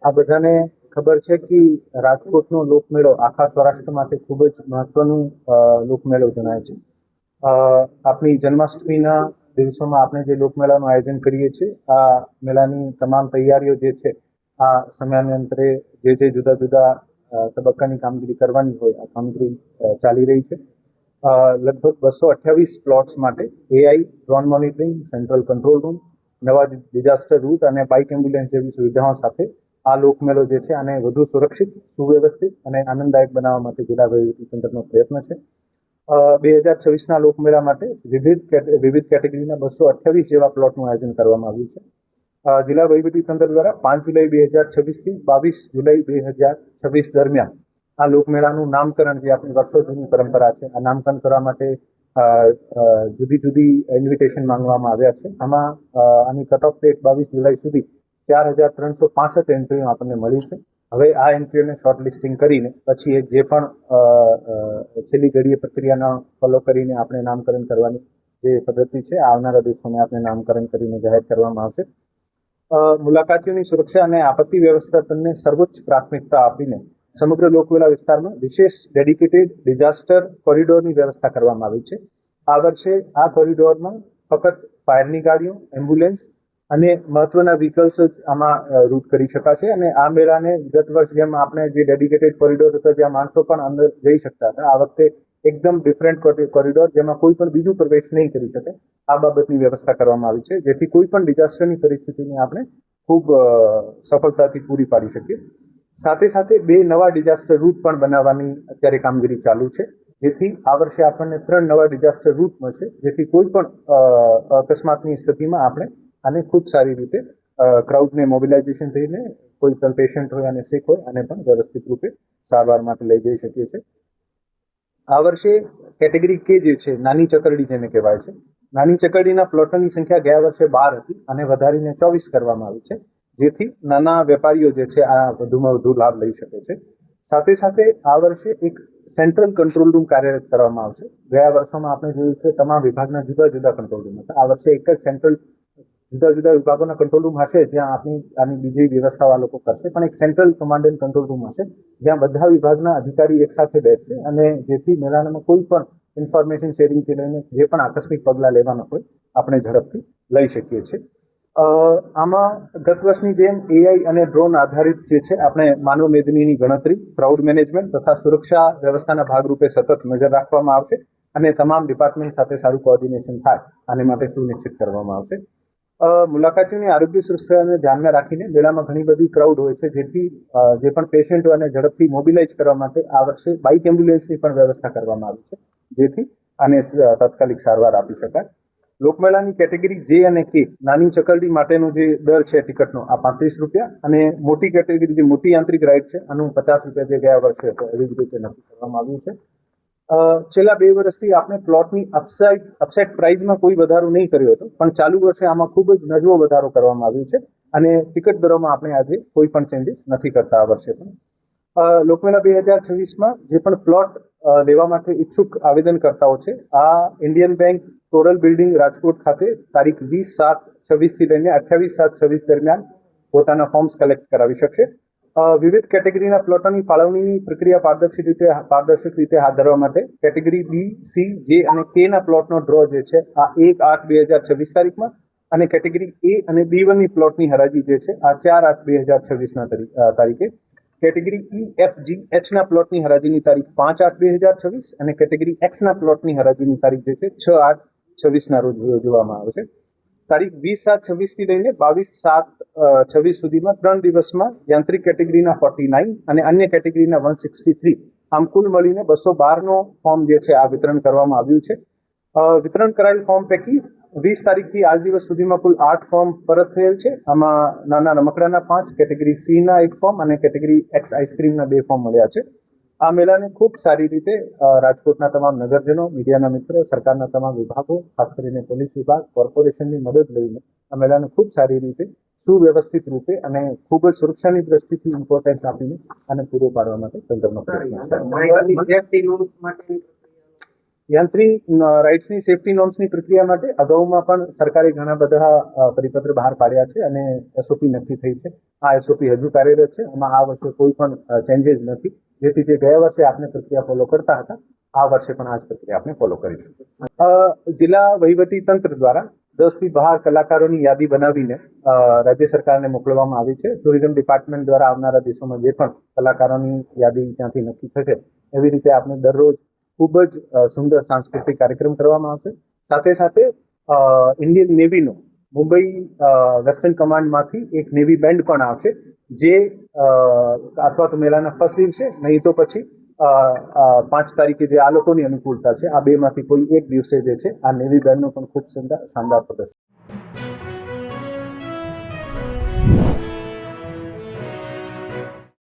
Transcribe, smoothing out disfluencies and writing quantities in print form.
આ બધાને ખબર છે કે રાજકોટનો લોકમેળો આખા સૌરાષ્ટ્ર માટે ખૂબ જ મહત્વનું લોકમેળો જણાય છે. આપણી જન્માષ્ટમીના દિવસોમાં આપણે જે લોકમેળાનું આયોજન કરીએ છીએ, આ મેળાની તમામ તૈયારીઓ જે છે આ સમયાંતરે જે જુદા જુદા તબક્કાની કામગીરી કરવાની હોય આ કામગીરી ચાલી રહી છે. લગભગ 228 પ્લોટ્સ માટે AI, drone monitoring, central control room, નવા ડિઝાસ્ટર રૂટ અને બાઇક એમ્બ્યુલન્સ જેવી સુવિધાઓ સાથે આ લોકમેળો જે છે આને વધુ સુરક્ષિત, સુવ્યવસ્થિત અને આનંદદાયક બનાવવા માટે જિલ્લા વહીવટીતંત્રનો પ્રયત્ન છે. 2026ના લોકમેળા માટે વિવિધ કેટેગરીના 228 જેવા પ્લોટનું આયોજન કરવામાં આવ્યું છે. જિલ્લા વહીવટીતંત્ર દ્વારા 5 જુલાઈ 2026 થી 22 જુલાઈ 2026 દરમિયાન આ લોકમેળાનું નામકરણ, જે આપણી વર્ષો જૂની પરંપરા છે, આ નામકરણ કરવા માટે જુદી જુદી ઇન્વિટેશન માંગવામાં આવ્યા છે. આમાં આની કટ ઓફ ડેટ 22 જુલાઈ સુધી 4365 એન્ટ્રીઓ આપણને મળી છે. હવે આ એન્ટ્રીઓને શોર્ટ લિસ્ટિંગ કરીને પછી જે પણ છેલ્લી ઘડીએ પ્રક્રિયાનો ફોલો કરીને આપણે નામકરણ કરવાની જે પદ્ધતિ છે આવનારા દિવસોમાં આપણે નામકરણ કરીને જાહેર કરવામાં આવશે. મુલાકાતીઓની સુરક્ષા અને આપત્તિ વ્યવસ્થાપનને સર્વોચ્ચ પ્રાથમિકતા આપીને સમગ્ર લોકમેળા વિસ્તારમાં વિશેષ ડેડિકેટેડ ડિઝાસ્ટર કોરિડોરની વ્યવસ્થા કરવામાં આવી છે. આ વર્ષે આ કોરિડોરમાં ફક્ત ફાયરની ગાડીઓ, એમ્બ્યુલન્સ અને મહત્વના વ્હીકલ્સ જ આમાં રૂટ કરી શકાશે. અને આ મેળાને ગત વર્ષ જેમ આપણે જે ડેડિકેટેડ કોરિડોર હતો જ્યાં માણસો પણ અંદર જઈ શકતા હતા, આ વખતે એકદમ ડિફરન્ટ કોરિડોર જેમાં કોઈ પણ બીજું પ્રવેશ નહીં કરી શકે, આ બાબતની વ્યવસ્થા કરવામાં આવી છે, જેથી કોઈ પણ ડિઝાસ્ટરની પરિસ્થિતિને આપણે ખૂબ સફળતાથી પૂરી પાડી શકીએ. સાથે સાથે 2 નવા ડિઝાસ્ટર રૂટ પણ બનાવવાની અત્યારે કામગીરી ચાલુ છે, જેથી આ વર્ષે આપણને 3 નવા ડિઝાસ્ટર રૂટ મળશે, જેથી કોઈ પણ અકસ્માતની સ્થિતિમાં આપણે આને ખૂબ સારી રીતે ક્રાઉડને મોબિલાઇઝેશન થઈને કોઈ પણ પેશન્ટ હોય અને સિક હોય અને પણ વ્યવસ્થિત રૂપે સારવાર માટે લઈ જઈ શકીએ છીએ. આ વર્ષે કેટેગરી કે જે છે નાની ચકરડી જેને કહેવાય છે, નાની ચકરડીના પ્લોટોની સંખ્યા ગયા વર્ષે 12 હતી અને વધારીને 24 કરવામાં આવી છે, જેથી નાના વેપારીઓ જે છે આ વધુમાં વધુ લાભ લઈ શકે છે. સાથે સાથે આ વર્ષે એક સેન્ટ્રલ કંટ્રોલ રૂમ કાર્યરત કરવામાં આવશે. ગયા વર્ષોમાં આપણે જોયું છે તમામ વિભાગના જુદા જુદા કંટ્રોલ રૂમ હતા. આ વર્ષે એક જ સેન્ટ્રલ જુદા જુદા વિભાગોના કંટ્રોલ રૂમ હશે જ્યાં આની બીજી વ્યવસ્થાઓ આ લોકો કરશે, પણ એક central command and control room હશે જ્યાં બધા વિભાગના અધિકારી એકસાથે બેસશે અને જેથી મેળામાં કોઈ પણ ઇન્ફોર્મેશન શેરિંગથી લઈને જે પણ આકસ્મિક પગલાં લેવાના હોય આપણે ઝડપથી લઈ શકીએ છીએ. આમાં ગત વર્ષની જેમ AI અને ડ્રોન આધારિત જે છે આપણે માનવ મેદનીની ગણતરી, ક્રાઉડ મેનેજમેન્ટ તથા સુરક્ષા વ્યવસ્થાના ભાગરૂપે સતત નજર રાખવામાં આવશે અને તમામ ડિપાર્ટમેન્ટ સાથે સારું કોઓર્ડિનેશન થાય આને માટે સુનિશ્ચિત કરવામાં આવશે. મુલાકાતીઓની આરોગ્ય સુરક્ષાને ધ્યાનમાં રાખીને મેળામાં ઘણી બધી ક્રાઉડ હોય છે, જેથી જે પણ પેશન્ટ હોય એને ઝડપથી મોબિલાઇઝ કરવા માટે આ વર્ષે બાઇક એમ્બ્યુલન્સની પણ વ્યવસ્થા કરવામાં આવી છે, જેથી આને તાત્કાલિક સારવાર આપી શકાય. લોકમેળાની કેટેગરી જે અને કે નાની ચકરડી માટેનો જે દર છે ટિકિટનો આ 35 રૂપિયા અને મોટી કેટેગરી જે મોટી યાંત્રિક રાઇડ છે આનું 50 રૂપિયા જે ગયા વર્ષે હતો એવી જ રીતે નક્કી કરવામાં આવ્યું છે. છેલ્લા 2 વર્ષથી આપણે પ્લોટની અપસેટ પ્રાઇઝમાં કોઈ વધારો નહીં કર્યો હતો, પણ ચાલુ વર્ષે આમાં ખૂબ જ નજવો વધારો કરવામાં આવ્યો છે અને ટિકિટ દરોમાં આપણે આજે કોઈ પણ ચેન્જીસ નથી કરતા. આ વર્ષે પણ લોકમેળા 2026માં જે પણ પ્લોટ લેવા માટે ઈચ્છુક આવેદનકર્તાઓ છે આ ઇન્ડિયન બેંક ટોરલ બિલ્ડિંગ રાજકોટ ખાતે તારીખ 20/7/26 થી લઈને 28/7/26 દરમિયાન પોતાના ફોર્મ્સ કલેક્ટ કરાવી શકશે. વિવિધ કેટેગરીના પ્લોટોની ફાળવણીની પ્રક્રિયા પારદર્શક રીતે હાથ ધરવા માટે કેટેગરી B, C, J અને K ના પ્લોટનો ડ્રો જે છે આ 1/8/2026 તારીખમાં અને કેટેગરી A અને B1ની પ્લોટની હરાજી જે છે આ 4/8/2026ના તારીખે, category E, F, G, H ના પ્લોટની હરાજીની તારીખ 5/8/2026 અને કેટેગરી X ના પ્લોટની હરાજીની તારીખ જે છે 6/8/26ના રોજ યોજવામાં આવશે. તારીખ 20/7/26 થી લઈને 22/7/26 સુધીમાં 3 દિવસમાં યાંત્રિક કેટેગરીના 49 અને અન્ય કેટેગરીના 163 આમ કુલ મળીને 212નો ફોર્મ જે છે આ વિતરણ કરવામાં આવ્યું છે. વિતરણ કરાયેલ ફોર્મ પૈકી 20 તારીખથી આજ દિવસ સુધીમાં કુલ 8 ફોર્મ પરત થયેલ છે. આમાં નાના રમકડાના 5, કેટેગરી C ના 1 ફોર્મ અને કેટેગરી X આઈસ્ક્રીમના 2 ફોર્મ મળ્યા છે. આ મેળાને ખૂબ સારી રીતે રાજકોટના તમામ નગરજનો, મીડિયાના મિત્રો, સરકારના તમામ વિભાગો, ખાસ કરીને પોલીસ વિભાગ, કોર્પોરેશનની મદદ લઈને આ મેળાને ખૂબ સારી રીતે સુવ્યવસ્થિત રૂપે અને ખૂબ જ સુરક્ષાની દ્રષ્ટિથી ઇમ્પોર્ટન્સ આપીને આને પૂરો પાડવા માટે તંત્રનો પ્રયત્ન છે. યાંત્રિક રાઇટ્સની સેફટી નોર્મ્સની પ્રક્રિયા માટે અગાઉમાં પણ સરકારે ઘણા બધા પરિપત્ર બહાર પાડ્યા છે અને એસઓપી નક્કી થઈ છે. આ એસઓપી હજુ કાર્યરત છે. એમાં આ વર્ષે કોઈ પણ ચેન્જીસ નથી, જેથી જે ગયા વર્ષે આપણે પ્રક્રિયા ફોલો કરતા હતા આ વર્ષે પણ આ જ પ્રક્રિયા આપણે ફોલો કરીશું. જિલ્લા વહીવટી તંત્ર દ્વારા 10 થી 12 કલાકારોની યાદી બનાવીને રાજ્ય સરકારને મોકલવામાં આવી છે. ટુરિઝમ ડિપાર્ટમેન્ટ દ્વારા આવનારા દિવસોમાં જે પણ કલાકારોની યાદી ત્યાંથી નક્કી થશે એવી રીતે આપણે દરરોજ ખૂબ જ સુંદર સાંસ્કૃતિક કાર્યક્રમ કરવામાં આવશે. સાથે સાથે ઇન્ડિયન નેવીનો મુંબઈ વેસ્ટર્ન કમાન્ડમાંથી એક નેવી બેન્ડ પણ આવશે, જે અથવા તો મેળાના ફર્સ્ટ દિવસે, નહીં તો પછી 5 તારીખે જે આ લોકોની અનુકૂળતા છે, આ બેમાંથી કોઈ એક દિવસે જે છે આ નેવી બેન્ડનો પણ ખૂબ શાનદાર પ્રદર્શન